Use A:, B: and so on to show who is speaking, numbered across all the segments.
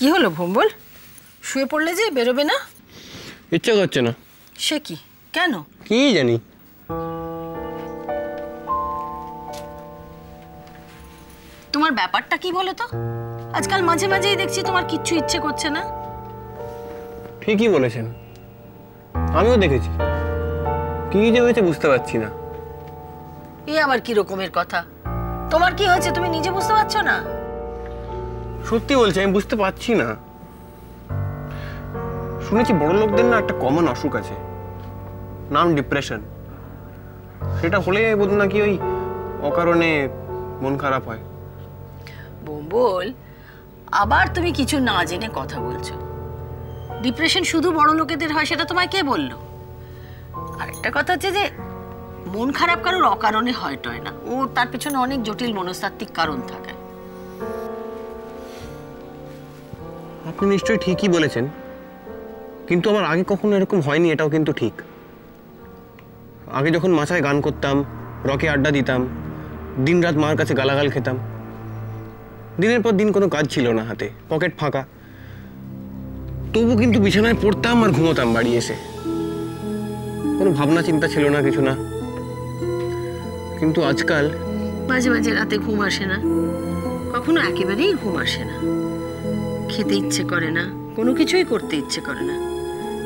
A: কি হলো ভম্বল? শুয়ে পড়লে যে বেরোবে না?
B: ইচ্ছা করছে না।
A: সে কি? কেন?
B: কি জানি।
A: তোমার ব্যাপারটা কি বলো তো? আজকাল মাঝে মাঝেই দেখছি তোমার কিচ্ছু ইচ্ছে করছে না।
B: ঠিকই বলেছেন, আমিও দেখেছি। কি যে হয়েছে বুঝতে পারছি না।
A: এ আবার কি রকমের কথা? তোমার কি হয়েছে তুমি নিজে বুঝতে পারছো না?
B: সত্যি বলছি, আমি বুঝতে পারছি না। শুনেছি বড় লোকদের না একটা কমন অসুখ আছে, নাম ডিপ্রেশন। সেটা হলে বোধ নাকি ওই অকারণে মন খারাপ হয়।
A: ভম্বল, আবার তুমি কিছু না জেনে কথা বলছো। ডিপ্রেশন শুধু বড় লোকেদের হয় সেটা তোমায় কে বললো? আরেকটা কথা হচ্ছে যে মন খারাপ কারোর অকারণে হয় না, ও তার পেছনে অনেক জটিল মনস্তাত্ত্বিক কারণ থাকে।
B: আপনি নিশ্চয়ই ঠিকই বলেছেন, কিন্তু আমার আগে কখনো এরকম হয়নি, এটাও কিন্তু ঠিক। আগে যখন মাথায় গান করতাম, রকে আড্ডা দিতাম, দিনরাত মার কাছে গালাগাল খেতাম, দিনের পর দিন কোনো কাজ ছিল না হাতে, পকেট ফাঁকা, তবু কিন্তু বিছানায় পড়তাম আর ঘুমোতাম বাড়ি এসে। কোনো ভাবনা চিন্তা ছিল না, কিছু না। কিন্তু আজকাল
A: মাঝে মাঝে রাতে ঘুম আসে না, কখনো একেবারেই ঘুম আসে না, খেতে ইচ্ছে করে না, কোনো কিছুই করতে ইচ্ছে করে না,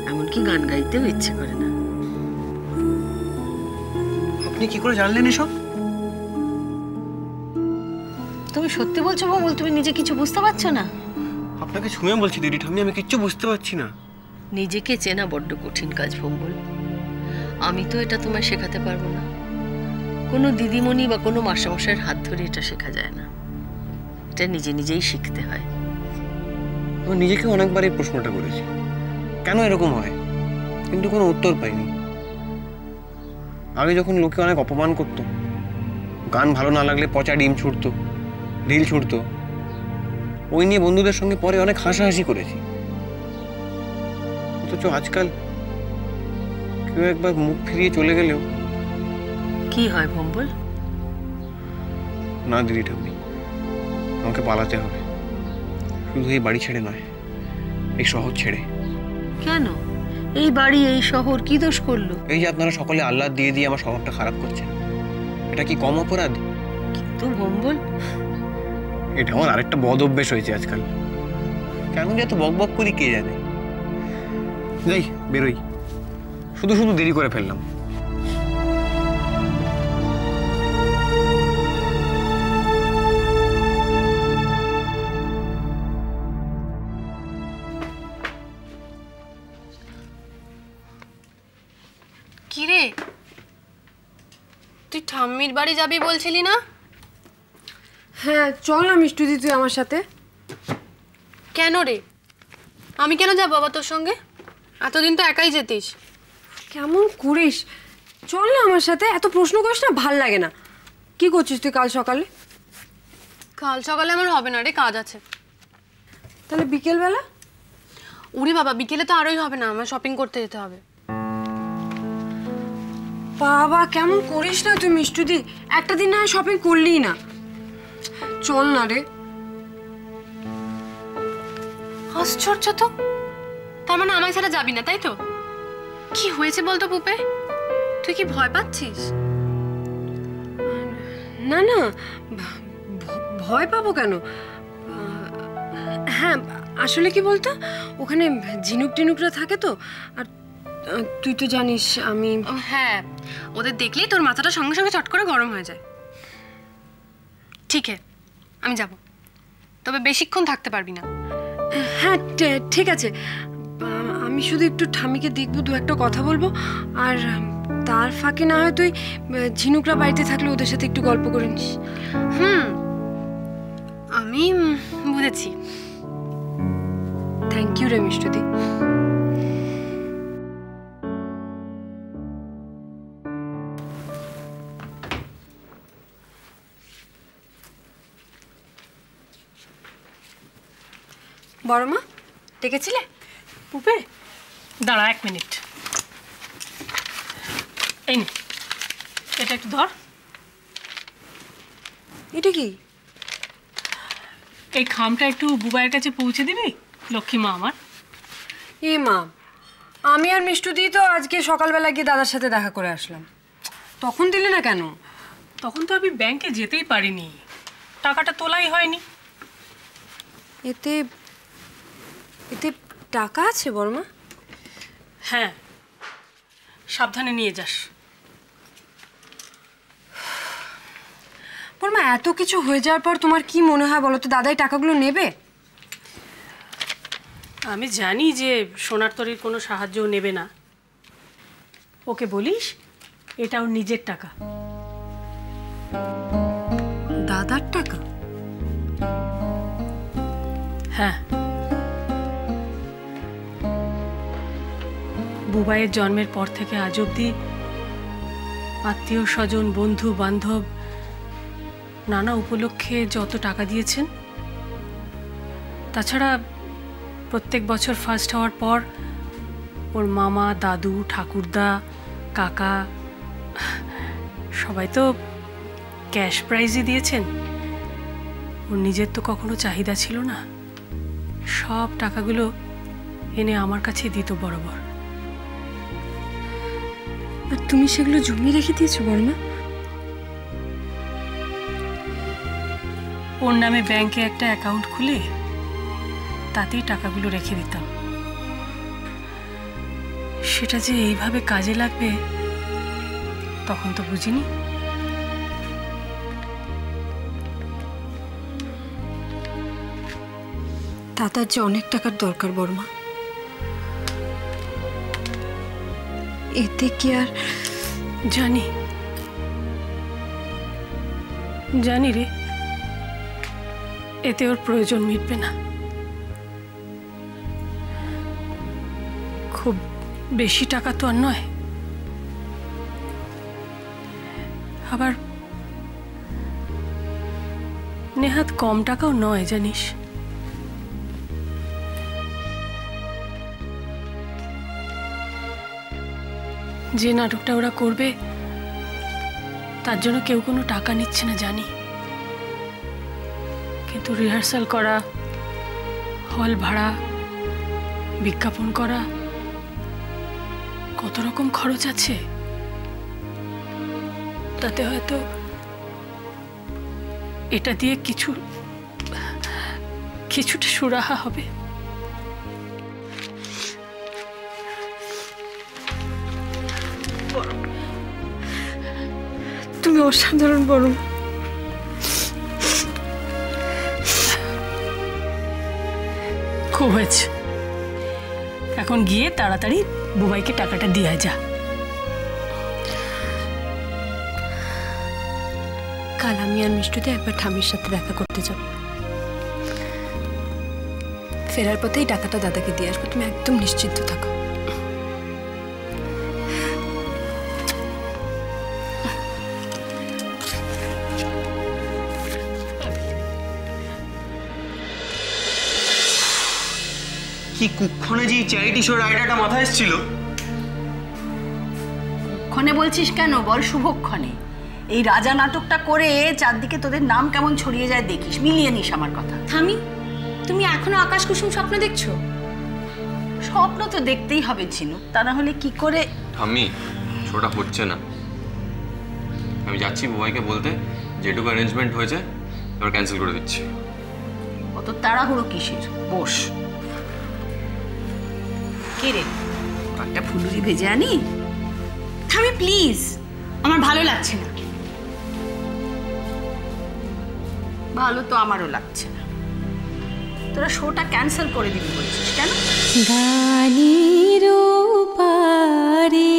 A: এমনকি গান গাইতেও ইচ্ছে করে না।
B: আপনি কি করে জানলেন এসব?
A: তুমি সত্যি বলছো ভম্বল? তুমি নিজে কিছু বুঝতে পারছো না?
B: আপনাকে ছুঁয়ে বলছি দিদি ঠাম্মি, আমি কিচ্ছু বুঝতে পারছি না।
A: নিজেকে চেনা বড্ড কঠিন কাজ ভম্বল। আমি তো এটা তোমায় শেখাতে পারবো না। কোনো দিদিমণি বা কোনো মাস্টারমশাইয়ের হাত ধরে এটা শেখা যায় না, এটা নিজে নিজেই শিখতে হয়।
B: আমি নিজেকে অনেকবার এই প্রশ্নটা করেছি, কেন এরকম হয়, কিন্তু কোনো উত্তর পাইনি। আগে যখন লোকে অনেক অপমান করতো, গান ভালো না লাগলে পচা ডিম ছুটতো, ঢিল ছুটতো, ওই নিয়ে বন্ধুদের সঙ্গে পরে অনেক হাসাহাসি করেছি। অথচ আজকাল কেউ একবার মুখ ফিরিয়ে চলে গেলেও
A: কি হয় ভম্বল?
B: না দিদি ঠাম্মি, আমাকে পালাতে হবে, শুধু এই বাড়ি ছেড়ে নয়, এই শহর ছেড়ে।
A: কেন? এই বাড়ি এই শহর কি দোষ করলো?
B: এই যে আপনারা সকলে আহ্লাদ দিয়ে দিয়ে আমার শহরটা খারাপ করছেন, এটা কি কম অপরাধ?
A: কিন্তু ভম্বল,
B: এটা আমার আরেকটা বদ অভ্যেস হয়েছে আজকাল। কেন যে এত বক বক করি কে জানে। যাই, বেরোই, শুধু শুধু দেরি করে ফেললাম।
C: কিরে, তুই ঠাম্মির বাড়ি যাবি বলছিলি না?
D: হ্যাঁ চল না মিষ্টুদি, তুই আমার সাথে।
C: কেন রে? আমি কেন যাব বাবা তোর সঙ্গে? এতদিন তো একাই যেতিস।
D: কেমন করিস, চল না আমার সাথে। এত প্রশ্ন করিস না, ভাল লাগে না। কি করছিস তুই কাল সকালে?
C: কাল সকালে আমার হবে না রে, কাজ আছে।
D: তাহলে বিকেলবেলা?
C: উরে বাবা, বিকেলে তো আরোই হবে না, আমার শপিং করতে যেতে হবে।
D: বাবা কেমন করিস না তুই মিষ্টুদি, একটা দিন না শপিং করলি না। চল না রে।
C: আশ্চর্য তো, তার মানে আমায় ছাড়া যাবি না, তাই তো? কি হয়েছে বলতো পুপে, তুই কি ভয় পাচ্ছিস?
D: না না, ভয় পাবো কেন? হ্যাঁ আসলে কি বলতো, ওখানে ঝিনুক টিনুকরা থাকে তো, আর তুই তো জানিস আমি।
C: হ্যাঁ, ওদের দেখলেই তোর মাথাটা সঙ্গে সঙ্গে চট করে গরম হয়ে যায়। ঠিক আছে, আমি যাব, তবে বেশিক্ষণ থাকতে পারবি না।
D: হ্যাঁ ঠিক আছে, আমি শুধু একটু ঠাম্মিকে দেখবো, দু একটা কথা বলবো, আর তার ফাঁকে না হয় তুই ঝিনুকরা বাড়িতে থাকলে ওদের সাথে একটু গল্প করে নিস।
C: আমি বুঝেছি।
D: থ্যাংক ইউ রে মিষ্টুদি। বড় মা ডেকেছিলে?
E: পুপে দাঁড়া এক মিনিট, এই নে এটা একটু ধর।
D: এটা কি?
E: এই খামটা একটু বুবাইয়ের কাছে পৌঁছে দিবি? লক্ষ্মী মা আমার।
D: এ মা, আমি আর মিষ্টু দি তো আজকে সকালবেলা গিয়ে দাদার সাথে দেখা করে আসলাম। তখন দিলে না কেন?
E: তখন তো আমি ব্যাংকে যেতেই পারিনি, টাকাটা তোলাই হয়নি।
D: এতে এতে টাকা আছে বর্মা?
E: হ্যাঁ, সাবধানে নিয়ে যাস।
D: বর্মা, এত কিছু হয়ে যাওয়ার পর তোমার কি মনে হয় বলো তো, দাদাই টাকাগুলো নেবে?
E: আমি জানি যে সোনার তরীর কোনো সাহায্যও নেবে না। ওকে বলিস এটা ওর নিজের টাকা।
D: দাদার টাকা?
E: হ্যাঁ, বুবাইয়ের জন্মের পর থেকে আজ অবধি আত্মীয় স্বজন, বন্ধু বান্ধব নানা উপলক্ষে যত টাকা দিয়েছেন, তাছাড়া প্রত্যেক বছর ফার্স্ট হওয়ার পর ওর মামা, দাদু, ঠাকুরদা, কাকা সবাই তো ক্যাশ প্রাইজই দিয়েছেন। ওর নিজের তো কখনো চাহিদা ছিল না। সব টাকাগুলো এনে আমার কাছে দিত বরাবর।
D: আর তুমি সেগুলো জমিয়ে রেখে দিয়েছো বর্মা?
E: ওর নামে ব্যাংকে একটা অ্যাকাউন্ট খুলে তাতেই টাকাগুলো রেখে দিতাম। সেটা যে এইভাবে কাজে লাগবে তখন তো বুঝিনি।
D: দাদার যে অনেক টাকার দরকার বর্মা, এতে কি আর?
E: জানি জানি রে, এতে ওর প্রয়োজন মিটবে না। খুব বেশি টাকা তো আর নয়, আবার নেহাত কম টাকাও নয় জানিস। যে নাটকটা ওরা করবে তার জন্য কেউ কোনো টাকা নিচ্ছে না জানি, কিন্তু রিহার্সাল করা, হল ভাড়া, বিজ্ঞাপন করা, কত রকম খরচ আছে। তাতে হয়তো এটা দিয়ে কিছুটা সুরাহা হবে।
D: তুমি অসাধারণ বর্মা।
E: খুব হয়েছে, এখন গিয়ে তাড়াতাড়ি বুবাইকে টাকাটা দিয়ে যা।
D: কাল আমি আর মিষ্টুতে একবার ঠামির সাথে দেখা করতে যাব। ফেরার পথেই টাকাটা দাদাকে দিয়ে আসবো, তুমি একদম নিশ্চিন্ত থাকো।
B: কি কুক্ষণে যে চ্যারিটি শোর আইডিয়াটা মাথায় এসেছিল।
A: ক্ষণে বলছিস কেন, বল শুভক্ষণে। এই রাজা নাটকটা করে চারদিকে তোদের নাম কেমন ছড়িয়ে যায় দেখিস, মিলিয়ে নিস আমার কথা।
C: থামি, তুমি এখনো আকাশ কুসুম স্বপ্ন দেখছো?
A: স্বপ্ন তো দেখতেই হবে ঝিনুক, তা না হলে কি করে।
B: ঠাম্মি, শোটা হচ্ছে না। আমি যাচ্ছি বুবাইকে বলতে, যেটুকু অ্যারেঞ্জমেন্ট হয়েছে এবার ক্যান্সেল করে দিচ্ছি।
A: অত তাড়াহুড়ো কিসের, বস। কে রে, একটা ফুলুরি ভেজে আনি?
C: থামি প্লিজ, আমার ভালো লাগছে না।
A: ভালো তো আমারও লাগছে না। তোরা শোটা ক্যান্সেল করে দিবি বলছিস কেন?
F: গানের পারে